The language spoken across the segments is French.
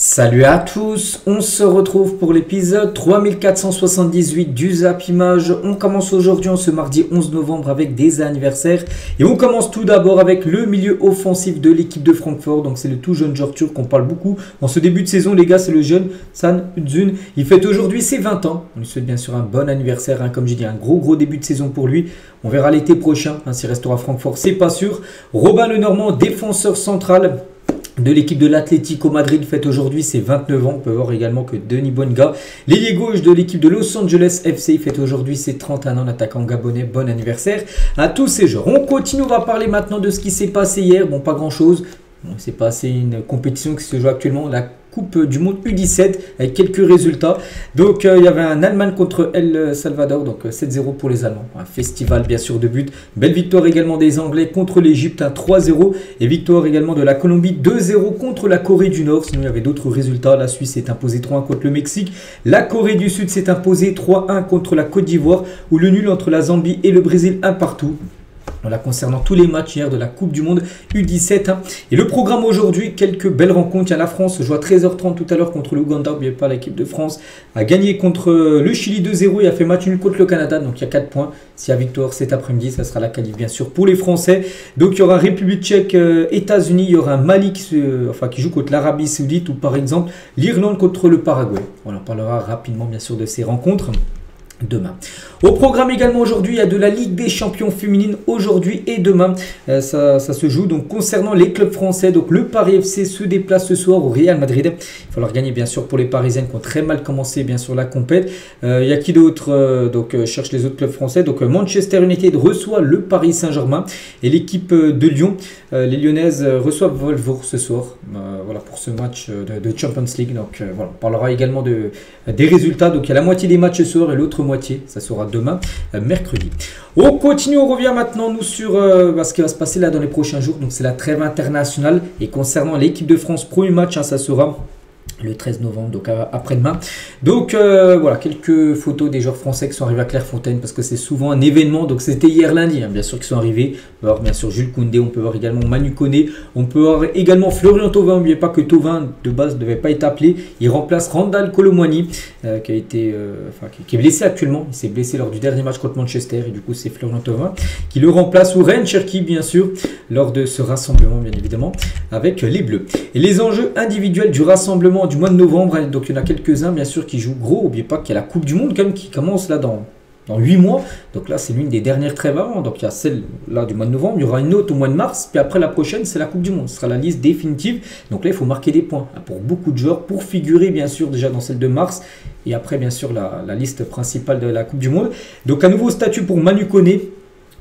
Salut à tous, on se retrouve pour l'épisode 3478 du Zap Image. On commence aujourd'hui en ce mardi 11 novembre avec des anniversaires. Et on commence tout d'abord avec le milieu offensif de l'équipe de Francfort. Donc c'est le tout jeune joueur turc qu'on parle beaucoup en ce début de saison les gars, c'est le jeune San Özün. Il fête aujourd'hui ses 20 ans. On lui souhaite bien sûr un bon anniversaire, comme j'ai dit, un gros début de saison pour lui. On verra l'été prochain, s'il restera à Francfort, c'est pas sûr. Robin Lenormand, défenseur central de l'équipe de l'Atlético Madrid, fête aujourd'hui ses 29 ans. On peut voir également que Denis Bouanga, l'ailier gauche de l'équipe de Los Angeles FC, fête aujourd'hui ses 31 ans. L'attaquant gabonais, bon anniversaire à tous ces joueurs. On continue, on va parler maintenant de ce qui s'est passé hier. Bon, pas grand chose. Bon, c'est passé une compétition qui se joue actuellement, la Coupe du Monde U17 avec quelques résultats. Donc il y avait un Allemagne contre El Salvador, donc 7-0 pour les Allemands. Un festival bien sûr de buts. Belle victoire également des Anglais contre l'Égypte, 3-0. Et victoire également de la Colombie, 2-0 contre la Corée du Nord. Sinon il y avait d'autres résultats. La Suisse s'est imposée 3-1 contre le Mexique. La Corée du Sud s'est imposée 3-1 contre la Côte d'Ivoire. Ou le nul entre la Zambie et le Brésil, 1 partout. Voilà, concernant tous les matchs hier de la Coupe du Monde U17. Et le programme aujourd'hui, quelques belles rencontres. Il y a la France, joue à 13h30 tout à l'heure contre l'Ouganda. N'oubliez pas, l'équipe de France a gagné contre le Chili 2-0 et a fait match nul contre le Canada. Donc il y a 4 points. S'il y a victoire cet après-midi, ça sera la qualif bien sûr pour les Français. Donc il y aura République tchèque, États-Unis. Il y aura Mali qui joue contre l'Arabie Saoudite ou par exemple l'Irlande contre le Paraguay. Voilà, on parlera rapidement bien sûr de ces rencontres demain. Au programme également aujourd'hui, il y a de la Ligue des Champions féminines aujourd'hui et demain. Ça se joue donc concernant les clubs français. Donc le Paris FC se déplace ce soir au Real Madrid. Il va falloir gagner bien sûr pour les Parisiennes qui ont très mal commencé bien sûr la compète. Il y a qui d'autre cherche les autres clubs français. Donc Manchester United reçoit le Paris Saint-Germain et l'équipe de Lyon. Les Lyonnaises reçoivent Wolfsburg ce soir. Voilà pour ce match de Champions League. Donc voilà, on parlera également des résultats. Donc il y a la moitié des matchs ce soir et l'autre moitié, ça sera demain, mercredi. On continue, on revient maintenant nous sur ce qui va se passer là dans les prochains jours. Donc c'est la trêve internationale et concernant l'équipe de France, premier match, ça sera le 13 novembre, donc après-demain. Donc voilà, quelques photos des joueurs français qui sont arrivés à Clairefontaine parce que c'est souvent un événement. Donc c'était hier lundi, bien sûr, qui sont arrivés. On peut voir bien sûr Jules Koundé, on peut voir également Manu Koné, on peut voir également Florian Thauvin. N'oubliez pas que Thauvin de base ne devait pas être appelé. Il remplace Randal Kolo Muani qui est blessé actuellement. Il s'est blessé lors du dernier match contre Manchester et du coup c'est Florian Thauvin qui le remplace, ou Ryan Cherki bien sûr lors de ce rassemblement bien évidemment avec les Bleus. Et les enjeux individuels du rassemblement du mois de novembre, donc il y en a quelques-uns bien sûr qui jouent gros. N'oubliez pas qu'il y a la Coupe du Monde quand même qui commence là dans 8 mois. Donc là c'est l'une des dernières trêves avant. Donc il y a celle là du mois de novembre, il y aura une autre au mois de mars, puis après la prochaine c'est la Coupe du Monde. Ce sera la liste définitive. Donc là il faut marquer des points pour beaucoup de joueurs pour figurer bien sûr déjà dans celle de mars. Et après bien sûr la liste principale de la Coupe du Monde. Donc un nouveau statut pour Manu Koné.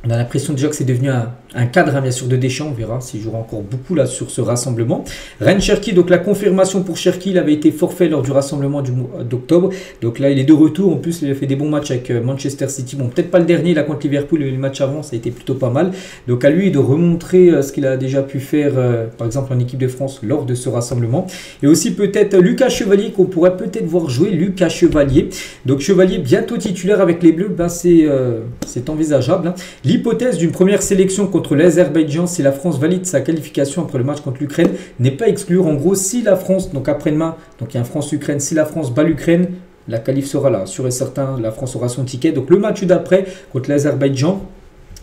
On a l'impression déjà que c'est devenu un cadre bien sûr de Deschamps. On verra s'il jouera encore beaucoup là sur ce rassemblement. Ryan Cherki, donc la confirmation pour Cherki, il avait été forfait lors du rassemblement du mois d'octobre. Donc là il est de retour. En plus il a fait des bons matchs avec Manchester City. Bon, peut-être pas le dernier là contre Liverpool, le match avant ça a été plutôt pas mal. Donc à lui de remontrer ce qu'il a déjà pu faire par exemple en équipe de France lors de ce rassemblement. Et aussi peut-être Lucas Chevalier qu'on pourrait peut-être voir jouer. Lucas Chevalier. Donc Chevalier bientôt titulaire avec les Bleus, c'est envisageable. L'hypothèse d'une première sélection contre l'Azerbaïdjan si la France valide sa qualification après le match contre l'Ukraine n'est pas exclure. En gros, si la France, donc après-demain, donc il y a un France-Ukraine, si la France bat l'Ukraine, la qualif sera là, sûr et certain, la France aura son ticket. Donc le match d'après contre l'Azerbaïdjan,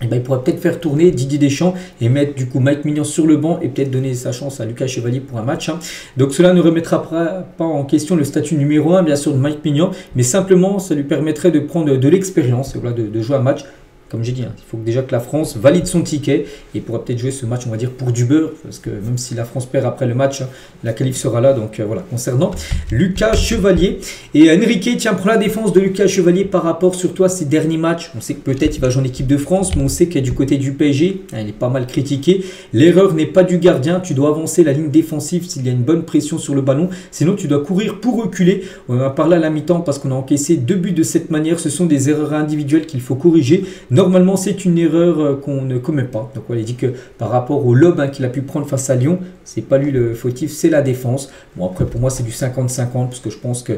il pourrait peut-être faire tourner Didier Deschamps et mettre du coup Mike Maignan sur le banc et peut-être donner sa chance à Lucas Chevalier pour un match. Donc cela ne remettra pas en question le statut numéro 1 bien sûr de Mike Maignan, mais simplement ça lui permettrait de prendre de l'expérience, voilà, de jouer un match. Comme j'ai dit, il faut déjà que la France valide son ticket et pourra peut-être jouer ce match, on va dire, pour du beurre. Parce que même si la France perd après le match, la qualif sera là. Donc voilà, concernant Lucas Chevalier. Et Enrique, tiens, prend la défense de Lucas Chevalier par rapport surtout à ses derniers matchs. On sait que peut-être il va jouer en équipe de France, mais on sait qu'il est du côté du PSG. Il est pas mal critiqué. L'erreur n'est pas du gardien. Tu dois avancer la ligne défensive s'il y a une bonne pression sur le ballon. Sinon, tu dois courir pour reculer. On va parler à la mi-temps parce qu'on a encaissé 2 buts de cette manière. Ce sont des erreurs individuelles qu'il faut corriger. Normalement, c'est une erreur qu'on ne commet pas. Donc, il dit que par rapport au lob qu'il a pu prendre face à Lyon, c'est pas lui le fautif, c'est la défense. Bon, après, pour moi, c'est du 50-50 parce que je pense que,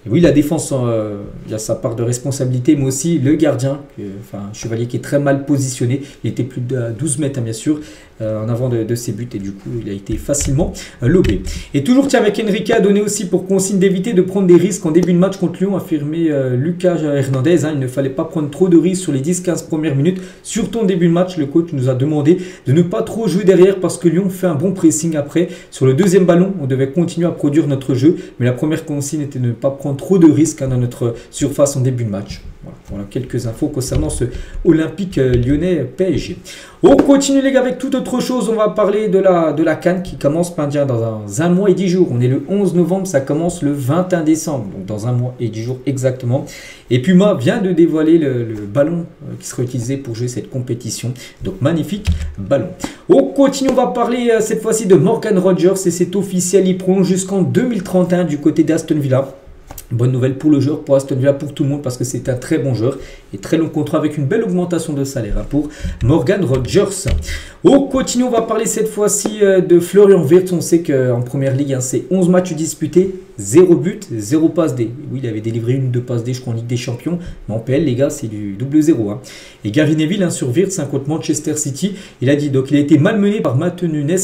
oui, la défense, il y a sa part de responsabilité, mais aussi le gardien, Chevalier qui est très mal positionné. Il était plus de 12 mètres, bien sûr. en avant de ses buts et du coup il a été facilement lobé. Et toujours tiens avec Enrique a donné aussi pour consigne d'éviter de prendre des risques en début de match contre Lyon, affirmé Lucas Hernandez. Il ne fallait pas prendre trop de risques sur les 10-15 premières minutes, surtout en début de match. Le coach nous a demandé de ne pas trop jouer derrière parce que Lyon fait un bon pressing après. Sur le deuxième ballon, on devait continuer à produire notre jeu, mais la première consigne était de ne pas prendre trop de risques dans notre surface en début de match. Voilà quelques infos concernant ce Olympique lyonnais PSG. On continue les gars avec toute autre chose. On va parler de la CAN qui commence dans un mois et 10 jours. On est le 11 novembre, ça commence le 21 décembre. Donc dans un mois et 10 jours exactement. Et Puma vient de dévoiler le ballon qui sera utilisé pour jouer cette compétition. Donc magnifique ballon. On continue, on va parler cette fois-ci de Morgan Rogers et c'est officiel. Il prolonge jusqu'en 2031 du côté d'Aston Villa. Bonne nouvelle pour le joueur, pour Aston Villa, pour tout le monde parce que c'est un très bon joueur et très long contrat avec une belle augmentation de salaire pour Morgan Rogers. On continue, on va parler cette fois-ci de Florian Wirtz. On sait qu'en première ligue, c'est 11 matchs disputés, 0 but, 0 passe D. Oui, il avait délivré une ou deux passes D, je crois, en Ligue des Champions. Mais en PL, les gars, c'est du double 0. Et Gary Neville sur Wirtz contre Manchester City, il a dit donc il a été malmené par Matheus Nunes,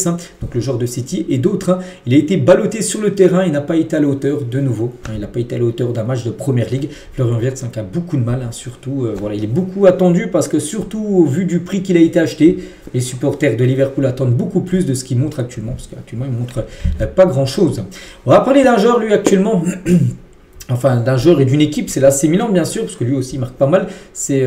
donc le joueur de City, et d'autres. Il a été ballotté sur le terrain, il n'a pas été à la hauteur de nouveau. Il n'a pas été à la hauteur d'un match de première ligue. Florian Wirtz a beaucoup de mal, surtout. Voilà, il est beaucoup attendu parce que surtout au vu du prix qu'il a été acheté, les supporters de Liverpool attendent beaucoup plus de ce qu'il montre actuellement, parce qu'actuellement il montre pas grand chose. On va parler d'un joueur lui actuellement. Enfin, d'un joueur et d'une équipe, c'est l'AC Milan bien sûr, parce que lui aussi il marque pas mal. C'est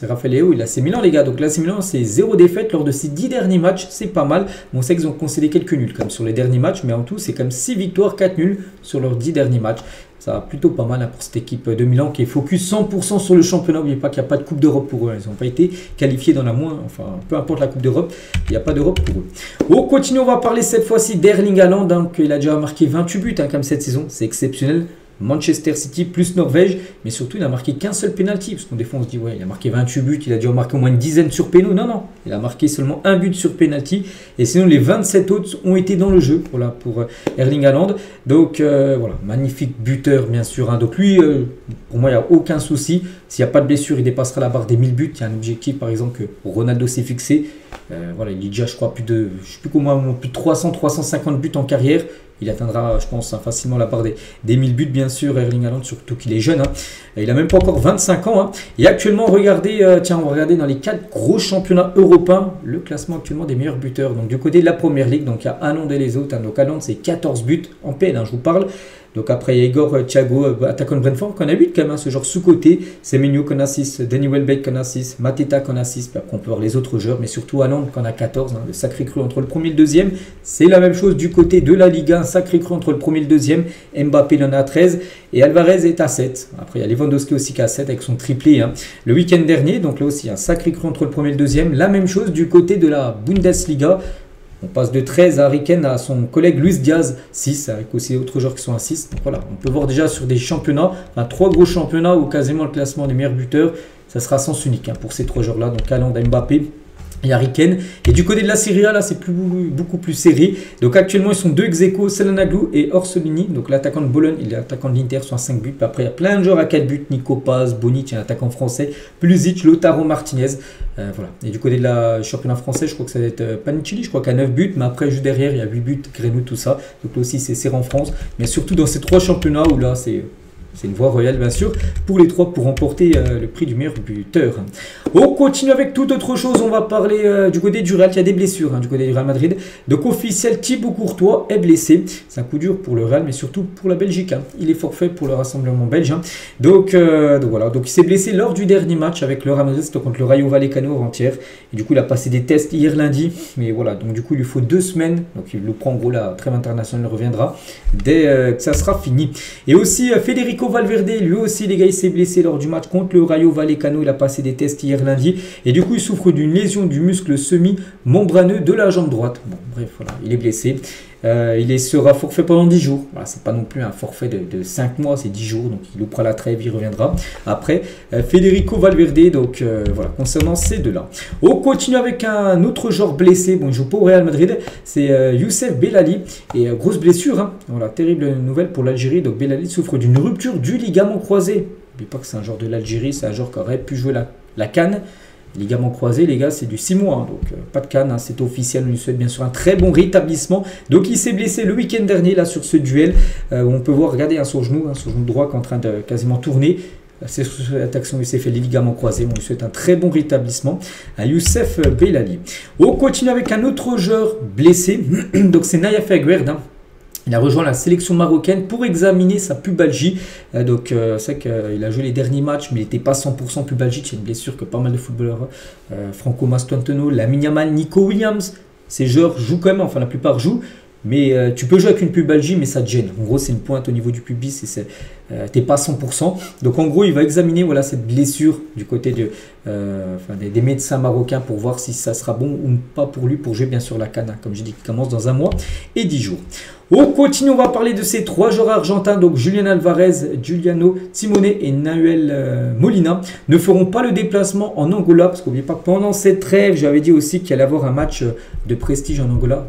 Raphaël Léo, il a l'AC Milan les gars. Donc l'AC Milan c'est 0 défaite lors de ses 10 derniers matchs, c'est pas mal. Bon, on sait qu'ils ont concédé quelques nuls comme sur les derniers matchs, mais en tout c'est comme 6 victoires, 4 nuls sur leurs 10 derniers matchs. Ça va plutôt pas mal pour cette équipe de Milan qui est focus 100% sur le championnat. N'oubliez pas qu'il n'y a pas de Coupe d'Europe pour eux. Ils n'ont pas été qualifiés dans la moins. Enfin, peu importe la Coupe d'Europe, il n'y a pas d'Europe pour eux. On continue, on va parler cette fois-ci d'Erling Haaland. Donc, il a déjà marqué 28 buts comme cette saison. C'est exceptionnel. Manchester City plus Norvège, mais surtout il n'a marqué qu'un seul penalty, parce qu'on des fois on se dit ouais il a marqué 28 buts, il a dû en marquer au moins une dizaine sur péno, non, il a marqué seulement un but sur penalty, et sinon les 27 autres ont été dans le jeu, voilà pour Erling Haaland, donc voilà, magnifique buteur bien sûr, donc lui pour moi il n'y a aucun souci, s'il n'y a pas de blessure il dépassera la barre des 1000 buts, il y a un objectif par exemple que Ronaldo s'est fixé, voilà il est déjà je crois plus de 300-350 buts en carrière. Il atteindra, je pense, facilement la barre des 1000 buts, bien sûr, Erling Haaland, surtout qu'il est jeune. Il n'a même pas encore 25 ans. Et actuellement, regardez, on va regarder dans les 4 gros championnats européens, le classement actuellement des meilleurs buteurs. Donc, du côté de la première ligue, donc il y a Haaland et les autres. Donc, Haaland, c'est 14 buts en PL, je vous parle. Donc après, il y a Igor Thiago, attaquant de Brentford, qu'on a 8 quand même, ce genre sous-côté. Semenyo qu'on a 6, Danny Welbeck qu'on a 6, Mateta qu'on a 6. Puis après, on peut voir les autres joueurs, mais surtout Haaland qu'on a 14. Le sacré cru entre le premier et le deuxième. C'est la même chose du côté de la Liga, un sacré cru entre le premier et le deuxième. Mbappé il en a à 13 et Alvarez est à 7. Après, il y a Lewandowski aussi qui a 7 avec son triplé le week-end dernier. Donc là aussi, un sacré cru entre le premier et le deuxième. La même chose du côté de la Bundesliga. On passe de 13 à Harry Kane à son collègue Luis Diaz, 6, avec aussi d'autres joueurs qui sont à 6. Donc voilà, on peut voir déjà sur des championnats, 3 gros championnats où quasiment le classement des meilleurs buteurs, ça sera sens unique pour ces 3 joueurs-là. Donc Haaland, Mbappé et Harry Kane. Et du côté de la Serie A, là, c'est beaucoup plus serré. Donc actuellement, ils sont 2 ex-aequo, Çalhanoğlu et Orsolini. Donc l'attaquant de Bologne et l'attaquant de l'Inter sont à 5 buts. Puis après, il y a plein de joueurs à 4 buts. Nico Paz, Bonic, un attaquant français. Pulisic, Lautaro Martinez. Voilà. Et du côté de la championnat français, je crois que ça va être Panicini, je crois qu'à 9 buts. Mais après, juste derrière, il y a 8 buts, Grenoud, tout ça. Donc là aussi, c'est serré en France. Mais surtout dans ces 3 championnats où là, c'est une voie royale, bien sûr, pour les 3 pour remporter le prix du meilleur buteur. On continue avec toute autre chose. On va parler du côté du Real. Il y a des blessures du côté du Real Madrid. Donc, officiel, Thibaut Courtois est blessé. C'est un coup dur pour le Real, mais surtout pour la Belgique. Il est forfait pour le rassemblement belge. Donc voilà. Donc, il s'est blessé lors du dernier match avec le Real Madrid contre le Rayo Vallecano avant-hier. Et du coup, il a passé des tests hier lundi. Mais voilà. Donc, du coup, il lui faut 2 semaines. Donc, il le prend en gros. La trêve internationale reviendra dès que ça sera fini. Et aussi, Federico Valverde, lui aussi les gars, il s'est blessé lors du match contre le Rayo Vallecano. Il a passé des tests hier lundi et du coup il souffre d'une lésion du muscle semi-membraneux de la jambe droite. Bon bref, voilà, il est blessé. Il sera forfait pendant 10 jours. Voilà, c'est pas non plus un forfait de 5 mois, c'est 10 jours. Donc il loupera la trêve, il reviendra. Après, Federico Valverde. Donc voilà, concernant ces deux-là. On continue avec un autre joueur blessé. Bon, il joue pas au Real Madrid. C'est Youssef Bellali. Et grosse blessure. Voilà, terrible nouvelle pour l'Algérie. Donc Bellali souffre d'une rupture du ligament croisé. N'oubliez pas que c'est un joueur de l'Algérie. C'est un joueur qui aurait pu jouer la CAN. Ligament croisé, les gars, c'est du 6 mois, hein, donc pas de canne, hein, c'est officiel. On lui souhaite bien sûr un très bon rétablissement. Donc il s'est blessé le week-end dernier là sur ce duel. Où on peut voir, regardez, hein, son genou droit qui est en train de quasiment tourner. C'est sur cette action où il s'est fait les ligaments croisés. On lui souhaite un très bon rétablissement à Youssef Bellali. On continue avec un autre joueur blessé. Donc c'est Nayef Aguerd, hein. Il a rejoint la sélection marocaine pour examiner sa pubalgie. Donc c'est qu'il a joué les derniers matchs, mais il n'était pas 100% pubalgique. C'est une blessure que pas mal de footballeurs, Franco Mastantuono, Lamine Yamal, Nico Williams, ces joueurs jouent quand même, enfin la plupart jouent. Mais tu peux jouer avec une pubalgie, mais ça te gêne. En gros, c'est une pointe au niveau du pubis et t'es pas 100%. Donc en gros, il va examiner voilà, cette blessure du côté des médecins marocains pour voir si ça sera bon ou pas pour lui pour jouer bien sûr la CAN, hein, comme j'ai dit, qui commence dans 1 mois et 10 jours. On continue, on va parler de ces 3 joueurs argentins, donc Julian Alvarez, Giuliano Simone et Nahuel Molina ne feront pas le déplacement en Angola, parce qu'oubliez pas que pendant cette trêve, j'avais dit aussi qu'il allait avoir un match de prestige en Angola,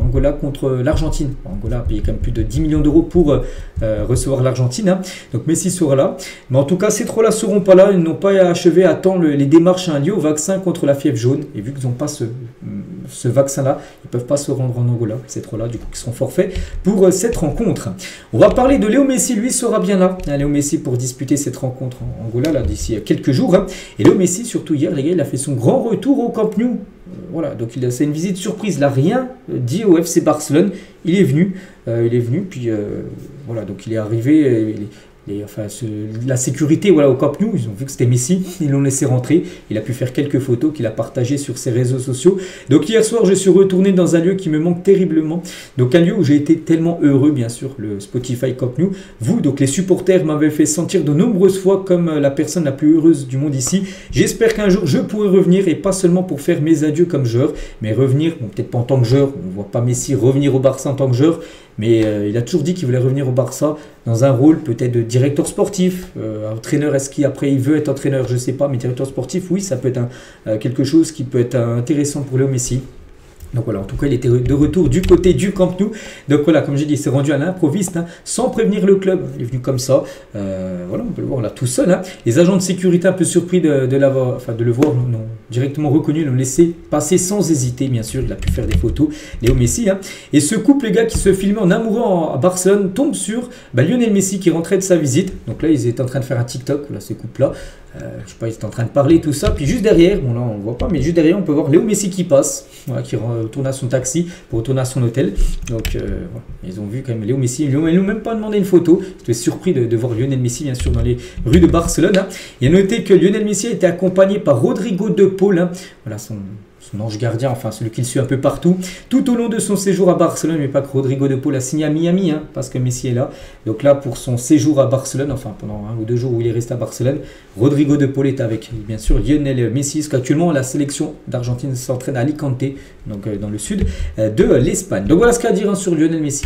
Angola contre l'Argentine. Angola a payé quand même plus de 10 millions d'euros pour recevoir l'Argentine, hein. Donc Messi sera là, mais en tout cas ces 3 là seront pas là, ils n'ont pas achevé à temps les démarches liées au vaccin contre la fièvre jaune, et vu qu'ils n'ont pas ce vaccin là, ils ne peuvent pas se rendre en Angola, ces 3 là du coup qui seront forfaits pour cette rencontre. On va parler de Léo Messi, lui sera bien là, hein, Léo Messi pour disputer cette rencontre en Angola là d'ici quelques jours, hein. Et Léo Messi surtout hier les gars, il a fait son grand retour au Camp Nou. Voilà, donc c'est une visite surprise, il n'a rien dit au FC Barcelone, il est venu, puis voilà, donc il est arrivé, la sécurité voilà, au Camp Nou, ils ont vu que c'était Messi, ils l'ont laissé rentrer, il a pu faire quelques photos qu'il a partagées sur ses réseaux sociaux. Donc hier soir je suis retourné dans un lieu qui me manque terriblement, donc un lieu où j'ai été tellement heureux, bien sûr, le Spotify Camp Nou. Vous, donc les supporters, m'avaient fait sentir de nombreuses fois comme la personne la plus heureuse du monde ici. J'espère qu'un jour je pourrai revenir, et pas seulement pour faire mes adieux comme joueur, mais revenir, bon, peut-être pas en tant que joueur, on ne voit pas Messi revenir au Barça en tant que joueur, mais il a toujours dit qu'il voulait revenir au Barça dans un rôle peut-être de directeur sportif, entraîneur. Est-ce qu'après il veut être entraîneur? Je ne sais pas, mais directeur sportif, oui, ça peut être quelque chose qui peut être intéressant pour Léo Messi. Donc voilà, en tout cas, il était de retour du côté du Camp Nou. Donc voilà, comme j'ai dit, il s'est rendu à l'improviste, hein, sans prévenir le club. Il est venu comme ça. Voilà, on peut le voir là tout seul, hein. Les agents de sécurité un peu surpris de le voir, non, directement reconnu, l'ont laissé passer sans hésiter, bien sûr. Il a pu faire des photos, Léo Messi, hein. Et ce couple, les gars, qui se filmait en amoureux à Barcelone, tombe sur Lionel Messi qui rentrait de sa visite. Donc là, ils étaient en train de faire un TikTok, voilà, ce couple-là. Je sais pas, ils étaient en train de parler, tout ça. Puis juste derrière, bon là on voit pas, mais juste derrière, on peut voir Léo Messi qui passe, voilà, qui retourne à son taxi pour retourner à son hôtel. Donc voilà, ils ont vu quand même Léo Messi. Ils lui ont même pas demandé une photo. J'étais surpris de voir Lionel Messi, bien sûr, dans les rues de Barcelone, hein. Il a noté que Lionel Messi a été accompagné par Rodrigo de Paul, hein. Voilà son ange gardien, enfin celui qui le suit un peu partout, tout au long de son séjour à Barcelone. Mais pas que Rodrigo de Paul a signé à Miami, hein, parce que Messi est là. Donc là, pour son séjour à Barcelone, enfin pendant 1 ou 2 jours où il est resté à Barcelone, Rodrigo de Paul est avec, bien sûr, Lionel Messi, parce qu'actuellement la sélection d'Argentine s'entraîne à Alicante, donc dans le sud de l'Espagne. Donc voilà ce qu'il y a à dire, hein, sur Lionel Messi.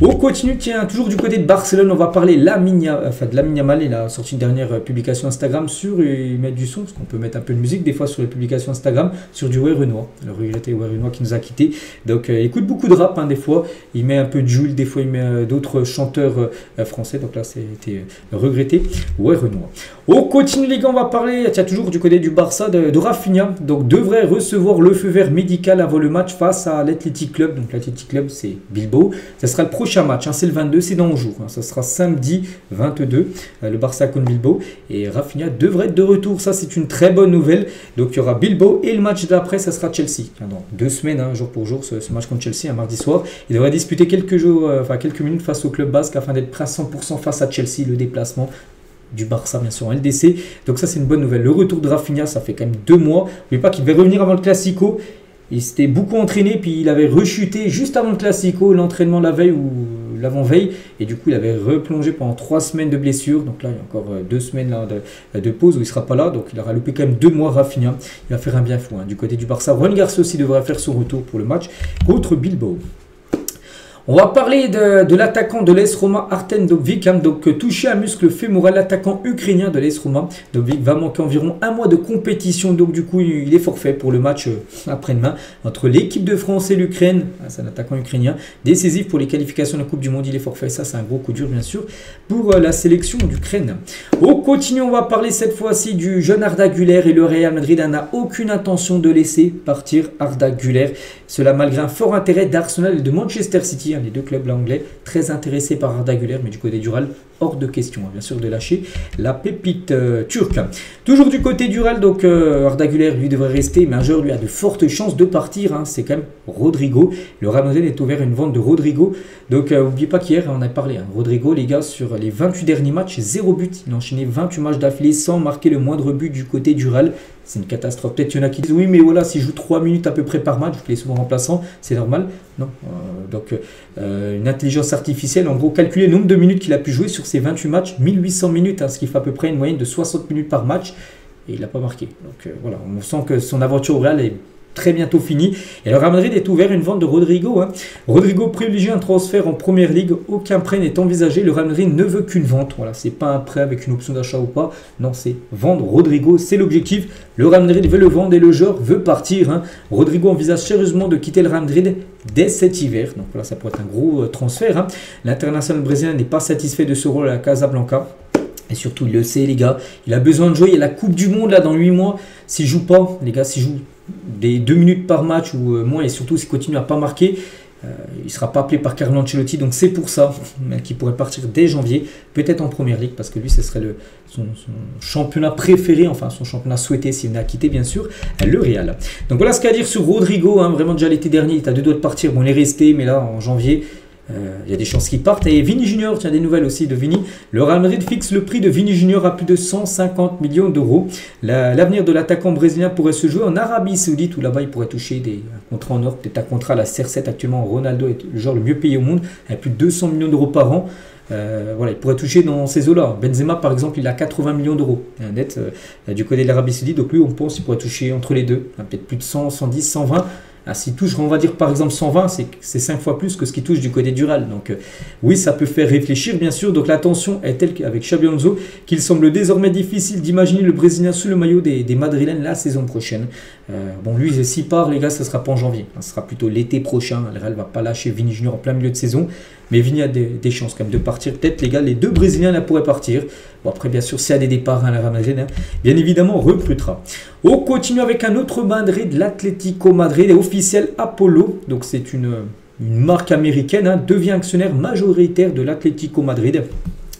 On continue, tiens, toujours du côté de Barcelone, on va parler de Lamine Yamal. Il a sorti une dernière publication Instagram sur, il met du son, parce qu'on peut mettre un peu de musique des fois sur les publications Instagram, sur du Renoir, le regretté Renoir qui nous a quittés. Donc il écoute beaucoup de rap, hein, des fois, il met un peu de Jules, des fois il met d'autres chanteurs français, donc là c'était regretté Renoir. On continue les gars, on va parler, tiens, toujours du côté du Barça, de Rafinha, donc devrait recevoir le feu vert médical avant le match face à l'Athletic Club. Donc l'Athletic Club c'est Bilbao, ça sera le prochain match, hein, c'est le 22, c'est dans 11 jours, hein, ça sera samedi 22, le Barça contre Bilbao, et Rafinha devrait être de retour, ça c'est une très bonne nouvelle. Donc il y aura Bilbao, et le match d'après ça sera Chelsea, dans 2 semaines, hein, jour pour jour, ce match contre Chelsea, un mardi soir. Il devrait disputer quelques minutes face au club basque afin d'être prêt à 100% face à Chelsea, le déplacement du Barça bien sûr en LDC. Donc ça c'est une bonne nouvelle. Le retour de Rafinha, ça fait quand même 2 mois. N'oubliez pas qu'il devait revenir avant le Classico. Il s'était beaucoup entraîné, puis il avait rechuté juste avant le Classico, l'entraînement la veille ou l'avant-veille, et du coup il avait replongé pendant 3 semaines de blessure. Donc là il y a encore 2 semaines là, de pause où il ne sera pas là, donc il aura loupé quand même 2 mois. Rafinha, il va faire un bien fou, hein. Du côté du Barça, Juan Garcia aussi devrait faire son retour pour le match contre Bilbao. On va parler de l'attaquant de l'AS Roma, Artem Dovbyk, donc touché à muscle fémoral, l'attaquant ukrainien de l'AS Roma. Dovbyk va manquer environ un mois de compétition, donc du coup il est forfait pour le match après-demain entre l'équipe de France et l'Ukraine. C'est un attaquant ukrainien décisif pour les qualifications de la Coupe du Monde, il est forfait, ça c'est un gros coup dur bien sûr pour la sélection d'Ukraine. On continue, on va parler cette fois-ci du jeune Arda Güler et le Real Madrid n'a aucune intention de laisser partir Arda Güler. Cela malgré un fort intérêt d'Arsenal et de Manchester City, les deux clubs là, anglais, très intéressés par Arda Güler, mais du côté du Real, hors de question, bien sûr, de lâcher la pépite turque. Toujours du côté du Real, donc Arda Güler, lui, devrait rester, mais un joueur, lui, a de fortes chances de partir, c'est quand même Rodrigo. Le Real Madrid est ouvert à une vente de Rodrigo, donc n'oubliez pas qu'hier, on a parlé, Rodrigo, les gars, sur les 28 derniers matchs, 0 but, il a enchaîné 28 matchs d'affilée sans marquer le moindre but du côté du Real. C'est une catastrophe. Peut-être qu'il y en a qui disent oui, mais voilà, s'il joue 3 minutes à peu près par match, qu'il est souvent remplaçant, c'est normal. Non. Une intelligence artificielle, en gros, calculer le nombre de minutes qu'il a pu jouer sur ces 28 matchs, 1800 minutes, ce qui fait à peu près une moyenne de 60 minutes par match, et il n'a pas marqué. Donc voilà, on sent que son aventure au Real est très bientôt fini. Et le Real Madrid est ouvert à une vente de Rodrigo. Rodrigo privilégie un transfert en première ligue. Aucun prêt n'est envisagé. Le Real Madrid ne veut qu'une vente. Voilà, c'est pas un prêt avec une option d'achat ou pas. Non, c'est vendre Rodrigo. C'est l'objectif. Le Real Madrid veut le vendre et le joueur veut partir. Rodrigo envisage sérieusement de quitter le Real Madrid dès cet hiver. Donc voilà, ça pourrait être un gros transfert. L'international brésilien n'est pas satisfait de ce rôle à la Casablanca. Et surtout, il le sait, les gars. Il a besoin de jouer. Il y a la Coupe du Monde là dans 8 mois. S'il joue pas, les gars, s'il joue des 2 minutes par match ou moins, et surtout s'il continue à pas marquer, il ne sera pas appelé par Carlo Ancelotti. Donc c'est pour ça qu'il pourrait partir dès janvier, peut-être en première ligue, parce que lui ce serait son championnat préféré, enfin son championnat souhaité s'il venait à quitter bien sûr, le Real. Donc voilà ce qu'il y a à dire sur Rodrigo, vraiment déjà l'été dernier il était à 2 doigts de partir, bon il est resté, mais là en janvier il y a des chances qu'il parte. Et Vini Junior, tiens, des nouvelles aussi de Vini. Le Real Madrid fixe le prix de Vini Junior à plus de 150 millions d'euros. L'avenir de l'attaquant brésilien pourrait se jouer en Arabie Saoudite, où là-bas il pourrait toucher un contrat en or, peut-être un contrat à la CR7 actuellement. Ronaldo est le joueur le mieux payé au monde, avec plus de 200 millions d'euros par an. Voilà, il pourrait toucher dans ces eaux-là. Benzema, par exemple, il a 80 millions d'euros net du côté de l'Arabie Saoudite. Donc lui, on pense qu'il pourrait toucher entre les deux, peut-être plus de 100, 110, 120. S'il touche, on va dire par exemple 120, c'est 5 fois plus que ce qui touche du côté du Real. Donc oui, ça peut faire réfléchir bien sûr. Donc la tension est telle qu'avec Xabi Alonso qu'il semble désormais difficile d'imaginer le Brésilien sous le maillot des Madrilènes la saison prochaine. Bon, lui, s'il part, les gars, ça ne sera pas en janvier. Ce sera plutôt l'été prochain. Le Real ne va pas lâcher Vini Junior en plein milieu de saison. Mais Vini a des chances quand même de partir. Peut-être, les gars, les deux Brésiliens là pourraient partir. Bon, après, bien sûr, s'il y a des départs, le Real Madrid, bien évidemment, recrutera. On continue avec un autre Madrid, l'Atlético Madrid, et officiel Apollo. Donc, c'est une marque américaine, devient actionnaire majoritaire de l'Atlético Madrid.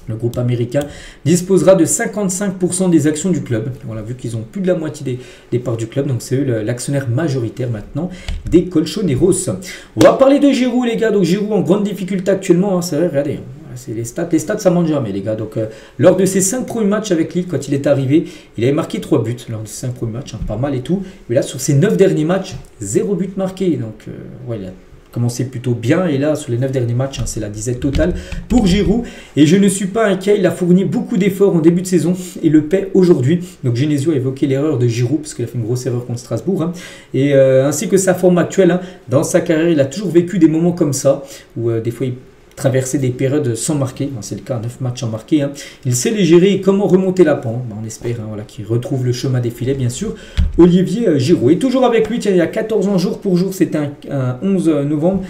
Le groupe américain disposera de 55% des actions du club. Voilà, vu qu'ils ont plus de la moitié des parts du club, donc c'est eux l'actionnaire majoritaire maintenant des Colchoneros. On va parler de Giroud, les gars. Donc Giroud en grande difficulté actuellement, c'est vrai, regardez. Les stats ça monte jamais les gars. Donc lors de ses 5 premiers matchs avec Lille, quand il est arrivé, il avait marqué 3 buts lors de ses 5 premiers matchs, pas mal et tout. Mais là sur ses 9 derniers matchs, 0 but marqué. Donc ouais, il a commencé plutôt bien, et là sur les 9 derniers matchs, c'est la disette totale pour Giroud, et je ne suis pas inquiet. Il a fourni beaucoup d'efforts en début de saison et le paie aujourd'hui. Donc Genesio a évoqué l'erreur de Giroud parce qu'il a fait une grosse erreur contre Strasbourg, et ainsi que sa forme actuelle. Dans sa carrière, il a toujours vécu des moments comme ça où des fois il traverser des périodes sans marquer. C'est le cas, 9 matchs sans marquer. Il sait les gérer et comment remonter la pente. On espère voilà, qu'il retrouve le chemin des filets, bien sûr. Olivier Giroud. Et toujours avec lui, tiens, il y a 14 ans jour pour jour, c'était un 11 novembre.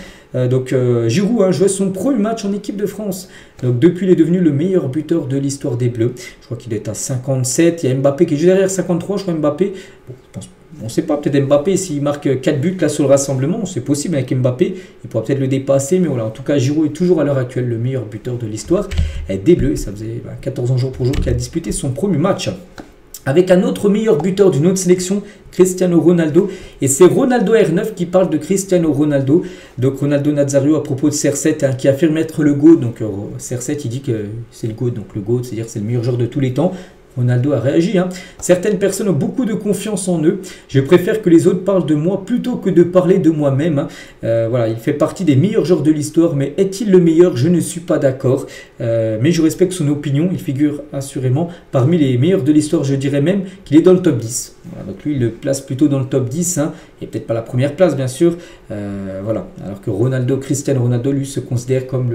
Giroud jouait son premier match en équipe de France. Donc depuis, il est devenu le meilleur buteur de l'histoire des Bleus. Je crois qu'il est à 57. Il y a Mbappé qui est juste derrière, 53, je crois, Mbappé. Bon, je pense, on ne sait pas, peut-être Mbappé, s'il marque 4 buts là sur le rassemblement, c'est possible avec Mbappé. Il pourra peut-être le dépasser, mais voilà, en tout cas, Giroud est toujours à l'heure actuelle le meilleur buteur de l'histoire des Bleus. Et ça faisait 14 ans jour pour jour qu'il a disputé son premier match. Avec un autre meilleur buteur d'une autre sélection, Cristiano Ronaldo. Et c'est Ronaldo R9 qui parle de Cristiano Ronaldo. Donc Ronaldo Nazario à propos de CR7 qui affirme être le GOAT. Donc CR7 il dit que c'est le GOAT. Donc le GOAT, c'est-à-dire que c'est le meilleur joueur de tous les temps. Ronaldo a réagi. Certaines personnes ont beaucoup de confiance en eux. Je préfère que les autres parlent de moi plutôt que de parler de moi-même. Voilà, il fait partie des meilleurs joueurs de l'histoire, mais est-il le meilleur? Je ne suis pas d'accord. Mais je respecte son opinion. Il figure assurément parmi les meilleurs de l'histoire. Je dirais même qu'il est dans le top 10. Voilà, donc lui, il le place plutôt dans le top 10. et peut-être pas la première place bien sûr. Voilà. Alors que Cristiano Ronaldo, lui, se considère comme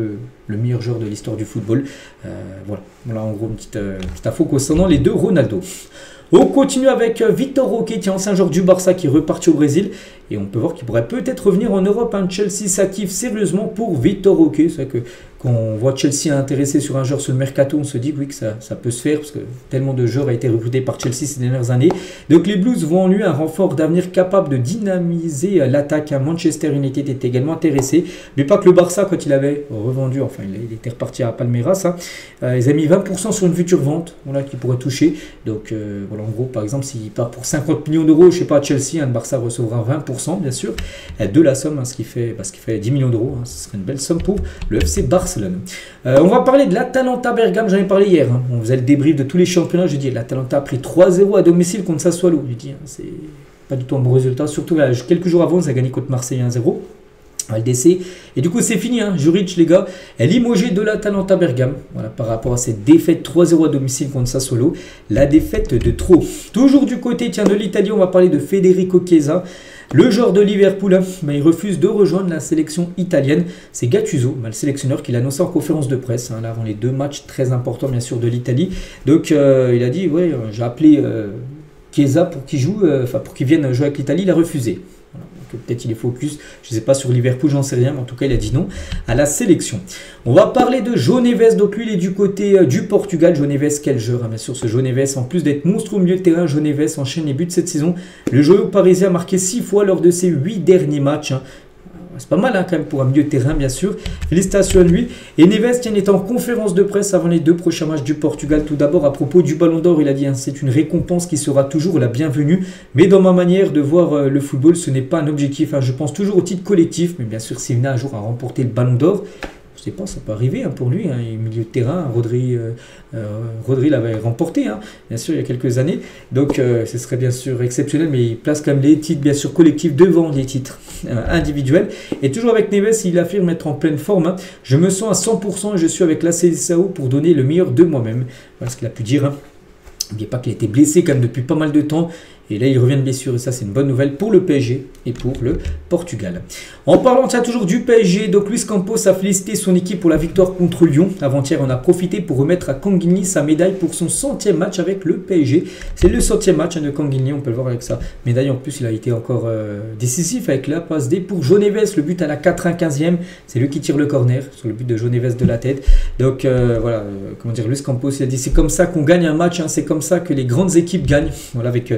le meilleur joueur de l'histoire du football. Voilà en gros une petite info concernant les deux Ronaldo. On continue avec Vitor Roque, qui est ancien joueur du Barça, qui est reparti au Brésil. Et on peut voir qu'il pourrait peut-être revenir en Europe. Chelsea s'active sérieusement pour Vitor Roque. C'est vrai que quand on voit Chelsea intéressé sur un joueur sur le mercato, on se dit oui, que ça peut se faire parce que tellement de joueurs ont été recrutés par Chelsea ces dernières années. Donc les Blues voient en lui un renfort d'avenir capable de dynamiser l'attaque. Manchester United est également intéressé. Mais pas que le Barça, quand il avait revendu, enfin il était reparti à Palmeiras, ils avaient mis 20% sur une future vente qui pourrait toucher. Donc voilà, en gros, par exemple, s'il part pour 50 millions d'euros, je sais pas, à Chelsea, le Barça recevra 20%, bien sûr, de la somme, ce qui fait 10 millions d'euros. Ce serait une belle somme pour le FC Barcelone. On va parler de l'Atalanta Bergame, j'en ai parlé hier. On faisait le débrief de tous les championnats. Je dis, l'Atalanta a pris 3-0 à domicile contre Sassuolo. Je dis, c'est pas du tout un bon résultat. Surtout quelques jours avant, ça a gagné contre Marseille 1-0. LDC. Et du coup, c'est fini. Juric, les gars, est limogé de l'Atalanta Bergame. Voilà, par rapport à cette défaite 3-0 à domicile contre Sassuolo. La défaite de trop. Toujours du côté de l'Italie, on va parler de Federico Chiesa. Le joueur de Liverpool, il refuse de rejoindre la sélection italienne. C'est Gattuso, le sélectionneur, qui l'a annoncé en conférence de presse, là, avant les deux matchs très importants, bien sûr, de l'Italie. Donc, il a dit, ouais, j'ai appelé Chiesa pour qu'il joue, pour qu'il vienne jouer avec l'Italie. Il a refusé. Peut-être il est focus, je ne sais pas, sur Liverpool, j'en sais rien, mais en tout cas il a dit non à la sélection. On va parler de João Neves, donc lui il est du côté du Portugal. João Neves, quel joueur, bien sûr, ce João Neves, en plus d'être monstre au milieu de terrain, João Neves enchaîne les buts de cette saison. Le joueur parisien a marqué 6 fois lors de ses 8 derniers matchs. C'est pas mal quand même pour un milieu de terrain, bien sûr. Félicitations à lui. Et Neves est en conférence de presse avant les 2 prochains matchs du Portugal. Tout d'abord, à propos du Ballon d'Or, il a dit c'est une récompense qui sera toujours la bienvenue. Mais dans ma manière de voir le football, ce n'est pas un objectif. Je pense toujours au titre collectif. Mais bien sûr, s'il venait un jour à remporter le Ballon d'Or, je ne sais pas, ça peut arriver pour lui. Il est milieu de terrain. Rodri l'avait remporté, bien sûr, il y a quelques années. Donc, ce serait bien sûr exceptionnel. Mais il place quand même les titres, bien sûr, collectifs devant les titres individuels. Et toujours avec Neves, il affirme être en pleine forme. Je me sens à 100% et je suis avec la CSAO pour donner le meilleur de moi-même. Voilà ce qu'il a pu dire. N'oubliez pas qu'il a été blessé quand même depuis pas mal de temps. Et là, il revient de blessure et ça, c'est une bonne nouvelle pour le PSG et pour le Portugal. En parlant toujours du PSG, donc Luis Campos a félicité son équipe pour la victoire contre Lyon. Avant-hier, on a profité pour remettre à Kanguinli sa médaille pour son 100e match avec le PSG. C'est le 100e match de Kanguinli, on peut le voir avec sa médaille. En plus, il a été encore décisif avec la passe D pour João Neves, le but à la 95e. C'est lui qui tire le corner sur le but de João Neves de la tête. Donc voilà, comment dire, Luis Campos, il a dit c'est comme ça qu'on gagne un match, c'est comme ça que les grandes équipes gagnent. Voilà, avec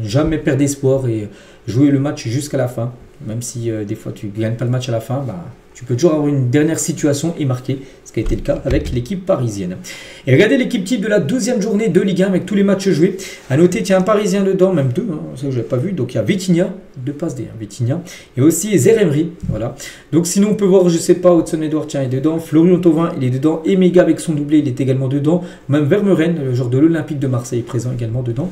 jamais perdre espoir et jouer le match jusqu'à la fin. Même si des fois tu ne gagnes pas le match à la fin, tu peux toujours avoir une dernière situation et marquer, ce qui a été le cas avec l'équipe parisienne. Et regardez l'équipe type de la 12e journée de Ligue 1 avec tous les matchs joués. À noter, il y a un Parisien dedans, même deux, ça que je n'avais pas vu. Donc il y a Vitinha, 2 passes D, Vitinha, et aussi Zeremri. Voilà. Donc sinon on peut voir, je ne sais pas, Hudson Edouard, tiens, il est dedans. Florian Thauvin, il est dedans. Emega avec son doublé, il est également dedans. Même Vermeuren, le joueur de l'Olympique de Marseille, présent également dedans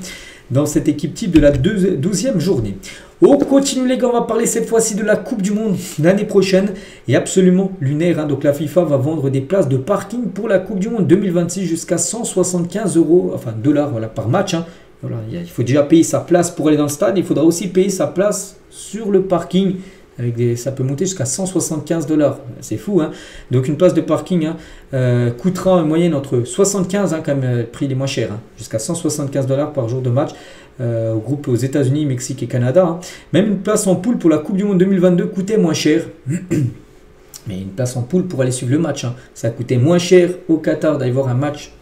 dans cette équipe type de la 12e journée. On continue les gars, on va parler cette fois-ci de la Coupe du Monde l'année prochaine et absolument lunaire. Donc la FIFA va vendre des places de parking pour la Coupe du Monde 2026 jusqu'à 175 €, enfin dollars, voilà, par match. Voilà, il faut déjà payer sa place pour aller dans le stade, il faudra aussi payer sa place sur le parking. Ça peut monter jusqu'à 175 $. C'est fou, Donc une place de parking coûtera en moyenne entre 75, quand même le prix les moins cher, jusqu'à 175 $ par jour de match. Au groupe aux États-Unis, Mexique et Canada. Même une place en poule pour la Coupe du Monde 2022 coûtait moins cher. Mais une place en poule pour aller suivre le match, ça coûtait moins cher au Qatar d'aller voir un match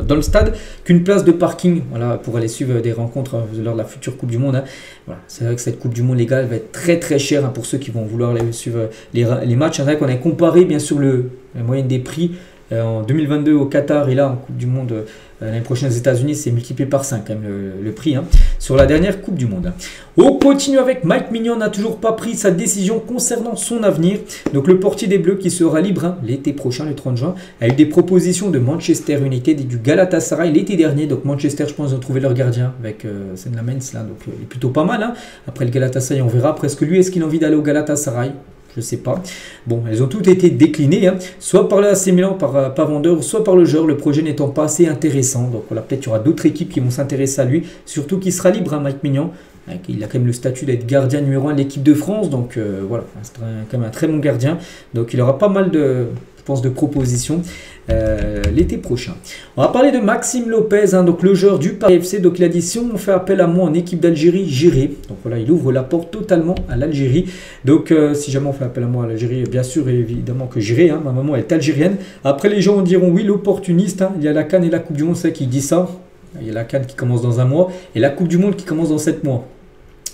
dans le stade qu'une place de parking, voilà, pour aller suivre des rencontres lors de la future Coupe du Monde. Voilà, c'est vrai que cette Coupe du Monde légale va être très très chère pour ceux qui vont vouloir aller suivre les matchs. C'est vrai qu'on a comparé bien sûr la moyenne des prix en 2022 au Qatar et là en Coupe du Monde l'année prochaine aux États-Unis, c'est multiplié par 5 quand même le prix sur la dernière Coupe du Monde. On continue avec Mike Maignan, n'a toujours pas pris sa décision concernant son avenir. Donc le portier des Bleus qui sera libre l'été prochain, le 30 juin, a eu des propositions de Manchester United et du Galatasaray l'été dernier. Donc Manchester, je pense, ils ont trouvé leur gardien avec Sen Lamens là, donc il est plutôt pas mal. Après le Galatasaray, on verra. Après, est-ce que lui, est-ce qu'il a envie d'aller au Galatasaray? Je ne sais pas. Bon, elles ont toutes été déclinées, soit par l'AC Milan, par vendeur, soit par le joueur, le projet n'étant pas assez intéressant. Donc voilà, peut-être qu'il y aura d'autres équipes qui vont s'intéresser à lui, surtout qu'il sera libre, Mike Maignan. Il a quand même le statut d'être gardien numéro 1 de l'équipe de France, donc voilà, c'est quand même un très bon gardien. Donc il aura pas mal de, je pense, de propositions l'été prochain. On va parler de Maxime Lopez, donc le joueur du Paris FC. Donc il a dit si on fait appel à moi en équipe d'Algérie, j'irai. Donc voilà, il ouvre la porte totalement à l'Algérie. Donc si jamais on fait appel à moi à l'Algérie, bien sûr évidemment que j'irai. Ma maman est algérienne. Après les gens diront oui, l'opportuniste. Il y a la CAN et la Coupe du Monde, c'est qui dit ça. Il y a la CAN qui commence dans un mois et la Coupe du Monde qui commence dans 7 mois.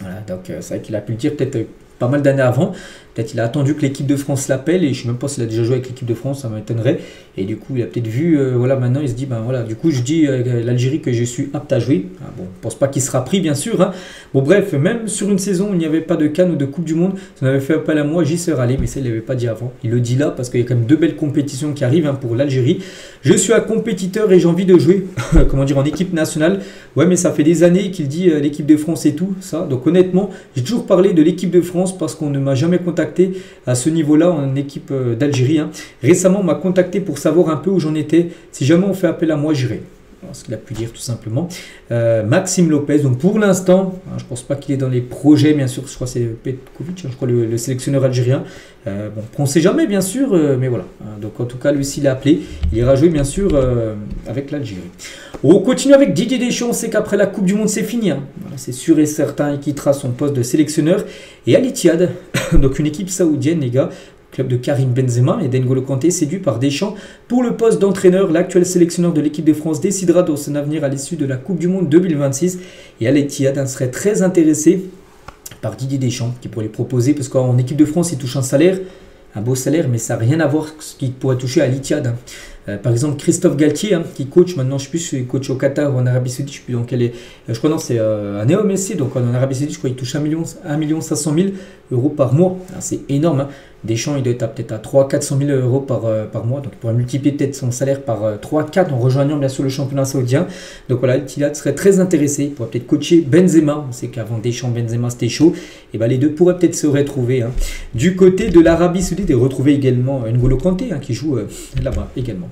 Voilà, donc c'est vrai qu'il a pu le dire peut-être pas mal d'années avant. Peut-être il a attendu que l'équipe de France l'appelle et je ne sais même pas s'il a déjà joué avec l'équipe de France, ça m'étonnerait. Et du coup, il a peut-être vu, voilà, maintenant il se dit, ben voilà, du coup je dis à l'Algérie que je suis apte à jouer. Bon, je ne pense pas qu'il sera pris, bien sûr. Bon, bref, même sur une saison où il n'y avait pas de CAN ou de Coupe du Monde, si on avait fait appel à moi, j'y serais allé, mais ça il ne l'avait pas dit avant. Il le dit là parce qu'il y a quand même 2 belles compétitions qui arrivent pour l'Algérie. Je suis un compétiteur et j'ai envie de jouer, comment dire, en équipe nationale. Ouais, mais ça fait des années qu'il dit l'équipe de France et tout, ça. Donc honnêtement, j'ai toujours parlé de l'équipe de France parce qu'on ne m'a jamais contacté à ce niveau-là en équipe d'Algérie. Récemment, on m'a contacté pour savoir un peu où j'en étais. Si jamais on fait appel à moi, j'irai. Ce qu'il a pu dire tout simplement. Maxime Lopez, donc pour l'instant, je ne pense pas qu'il est dans les projets, bien sûr, je crois que c'est Petkovic, je crois le sélectionneur algérien. Bon, on ne sait jamais, bien sûr, mais voilà. Donc en tout cas, lui aussi, il a appelé. Il ira jouer, bien sûr, avec l'Algérie. On continue avec Didier Deschamps. On sait qu'après la Coupe du Monde, c'est fini. Voilà, c'est sûr et certain, il quittera son poste de sélectionneur. Et Al Ittihad, donc une équipe saoudienne, les gars, club de Karim Benzema et d'N'Golo Kanté, séduit par Deschamps pour le poste d'entraîneur. L'actuel sélectionneur de l'équipe de France décidera de son avenir à l'issue de la Coupe du Monde 2026. Et Al Ittihad serait très intéressé par Didier Deschamps qui pourrait lui proposer, parce qu'en équipe de France, il touche un beau salaire, mais ça n'a rien à voir avec ce qu'il pourrait toucher à Al Ittihad. Par exemple, Christophe Galtier, qui coach maintenant, je ne sais plus si il coach au Qatar ou en Arabie Saoudite, je ne sais plus dans quel est. Je crois non, c'est un Néo Messi, donc en Arabie Saoudite, je crois qu'il touche 1 500 000 euros par mois. C'est énorme. Deschamps, il doit être peut-être à 300 000 à 400 000 euros par mois, donc il pourrait multiplier peut-être son salaire par 3-4 en rejoignant bien sûr le championnat saoudien. Donc voilà, Ittihad serait très intéressé, il pourrait peut-être coacher Benzema. On sait qu'avant Deschamps, Benzema c'était chaud, et ben les deux pourraient peut-être se retrouver. Du côté de l'Arabie Saoudite, et retrouver également N'Golo Kanté qui joue là-bas également.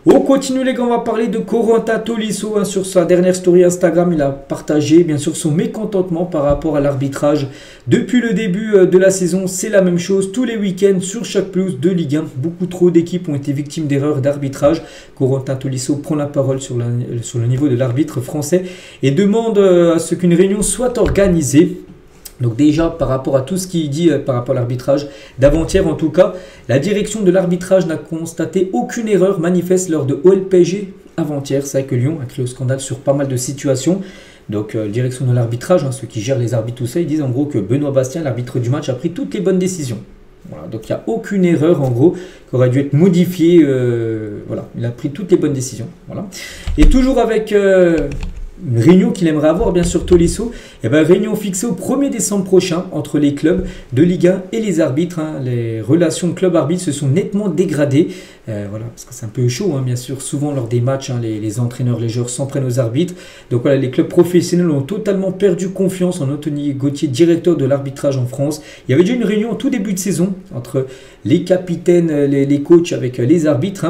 On continue les gars, on va parler de Corentin Tolisso. Sur sa dernière story Instagram, il a partagé bien sûr son mécontentement par rapport à l'arbitrage. Depuis le début de la saison, c'est la même chose. Tous les week-ends, sur chaque pelouse de Ligue 1, beaucoup trop d'équipes ont été victimes d'erreurs d'arbitrage. Corentin Tolisso prend la parole sur le niveau de l'arbitre français et demande à ce qu'une réunion soit organisée. Donc déjà, par rapport à tout ce qu'il dit par rapport à l'arbitrage d'avant-hier, en tout cas, la direction de l'arbitrage n'a constaté aucune erreur manifeste lors de OL-PSG avant-hier. C'est vrai que Lyon a créé au scandale sur pas mal de situations. Donc la direction de l'arbitrage, ceux qui gèrent les arbitres, tout ça, ils disent en gros que Benoît Bastien, l'arbitre du match, a pris toutes les bonnes décisions. Voilà, donc il n'y a aucune erreur en gros qui aurait dû être modifiée. Voilà, il a pris toutes les bonnes décisions. Voilà. Et toujours avec... une réunion qu'il aimerait avoir, bien sûr, Tolisso. Et bien, réunion fixée au 1er décembre prochain entre les clubs de Ligue 1 et les arbitres. Les relations club-arbitre se sont nettement dégradées. Voilà, parce que c'est un peu chaud, bien sûr. Souvent, lors des matchs, les entraîneurs, les joueurs s'en prennent aux arbitres. Donc voilà, les clubs professionnels ont totalement perdu confiance en Anthony Gauthier, directeur de l'arbitrage en France. Il y avait déjà une réunion en tout début de saison entre les capitaines, les coachs avec les arbitres.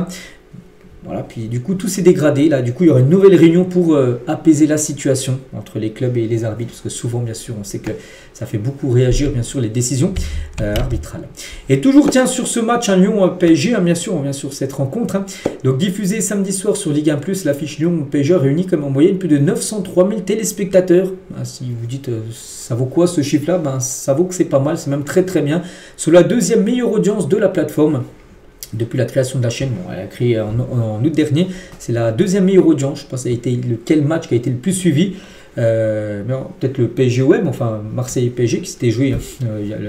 Voilà, puis du coup tout s'est dégradé. Là, du coup, il y aura une nouvelle réunion pour apaiser la situation entre les clubs et les arbitres, parce que souvent, bien sûr, on sait que ça fait beaucoup réagir, bien sûr, les décisions arbitrales. Et toujours, tiens, sur ce match, Lyon-PSG, bien sûr, cette rencontre. Donc, diffusée samedi soir sur Ligue 1+, l'affiche Lyon-PSG réunit comme en moyenne plus de 903 000 téléspectateurs. Si vous dites, ça vaut quoi ce chiffre-là? Ça vaut que c'est pas mal, c'est même très très bien. C'est la deuxième meilleure audience de la plateforme. Depuis la création de la chaîne, elle a créé en août dernier, c'est la deuxième meilleure audience. Je pense que ça a été quel match qui a été le plus suivi. Peut-être le PSG-OM, enfin Marseille-PSG qui s'était joué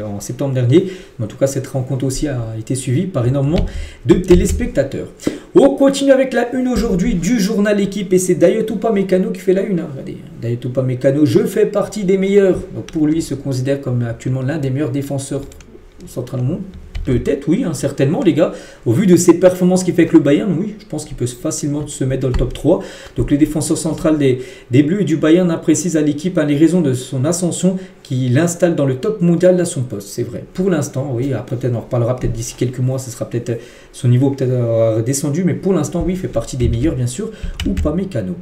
en septembre dernier. Mais en tout cas, cette rencontre aussi a été suivie par énormément de téléspectateurs. On continue avec la une aujourd'hui du journal Équipe et c'est Dayot Upamecano qui fait la une. Regardez, Dayot Upamecano, je fais partie des meilleurs. Donc pour lui, il se considère comme actuellement l'un des meilleurs défenseurs centraux au monde. Peut-être, oui, hein, certainement, les gars. Au vu de ses performances qu'il fait avec le Bayern, oui, je pense qu'il peut facilement se mettre dans le top 3. Donc, les défenseurs centrales des Bleus et du Bayern précisent à l'équipe les raisons de son ascension qui l'installe dans le top mondial à son poste. C'est vrai. Pour l'instant, oui, après, peut-être on en reparlera peut-être d'ici quelques mois, ce sera peut-être son niveau peut-être redescendu, mais pour l'instant, oui, il fait partie des meilleurs, bien sûr, ou pas Mécano.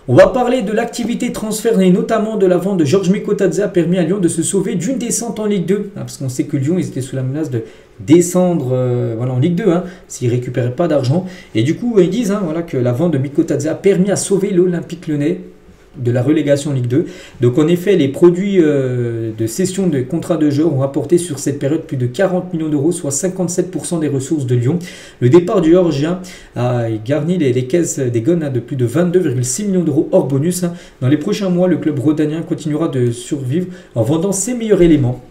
On va parler de l'activité transfert et notamment de la vente de Georges Mikotadze a permis à Lyon de se sauver d'une descente en Ligue 2, hein, parce qu'on sait que Lyon, ils étaient sous la menace de descendre voilà, en Ligue 2 hein, s'ils ne récupéraient pas d'argent. Et du coup, ils disent hein, voilà, que la vente de Mikotadze a permis à sauver l'Olympique Lyonnais de la relégation en Ligue 2. Donc en effet, les produits de cession de contrats de jeu ont rapporté sur cette période plus de 40 millions d'euros, soit 57% des ressources de Lyon. Le départ du Géorgien a garni les caisses des Gones de plus de 22,6 millions d'euros hors bonus. Dans les prochains mois, le club rhodanien continuera de survivre en vendant ses meilleurs éléments.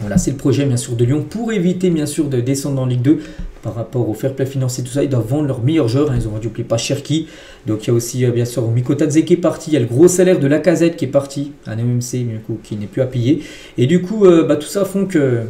Voilà, c'est le projet bien sûr de Lyon pour éviter bien sûr de descendre en Ligue 2 par rapport au fair play financier, tout ça. Ils doivent vendre leurs meilleurs joueurs, hein. Ils ont vendu pas Cherki. Donc il y a aussi bien sûr Mikotadze qui est parti, il y a le gros salaire de Lacazette qui est parti, un MMC du coup, qui n'est plus à payer. Et du coup, tout ça font que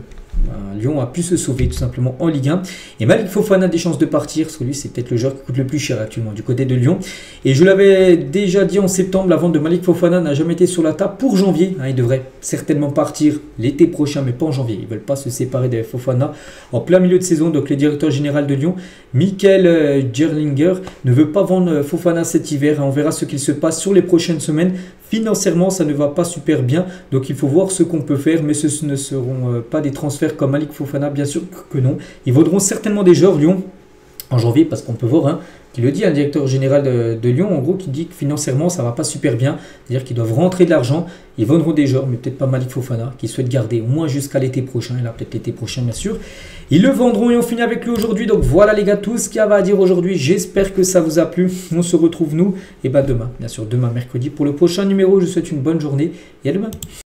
Lyon a pu se sauver tout simplement en Ligue 1. Et Malik Fofana a des chances de partir, parce que lui c'est peut-être le joueur qui coûte le plus cher actuellement du côté de Lyon. Et je l'avais déjà dit en septembre, la vente de Malik Fofana n'a jamais été sur la table pour janvier. Hein, il devrait certainement partir l'été prochain, mais pas en janvier. Ils ne veulent pas se séparer de Fofana en plein milieu de saison. Donc le directeur général de Lyon, Michael Gerlinger, ne veut pas vendre Fofana cet hiver. On verra ce qu'il se passe sur les prochaines semaines. Financièrement, ça ne va pas super bien, donc il faut voir ce qu'on peut faire, mais ce ne seront pas des transferts comme Malik Fofana, bien sûr que non. Ils vaudront certainement des joueurs Lyon en janvier, parce qu'on peut voir, hein, qui le dit, un directeur général de Lyon, en gros, qui dit que financièrement, ça ne va pas super bien, c'est-à-dire qu'ils doivent rentrer de l'argent, ils vendront des joueurs, mais peut-être pas Malik Fofana, qu'ils souhaitent garder au moins jusqu'à l'été prochain, et là peut-être l'été prochain, bien sûr. Ils le vendront et on finit avec lui aujourd'hui, donc voilà les gars, tout ce qu'il y avait à dire aujourd'hui, j'espère que ça vous a plu, on se retrouve nous, et demain, bien sûr, demain mercredi, pour le prochain numéro, je vous souhaite une bonne journée, et à demain.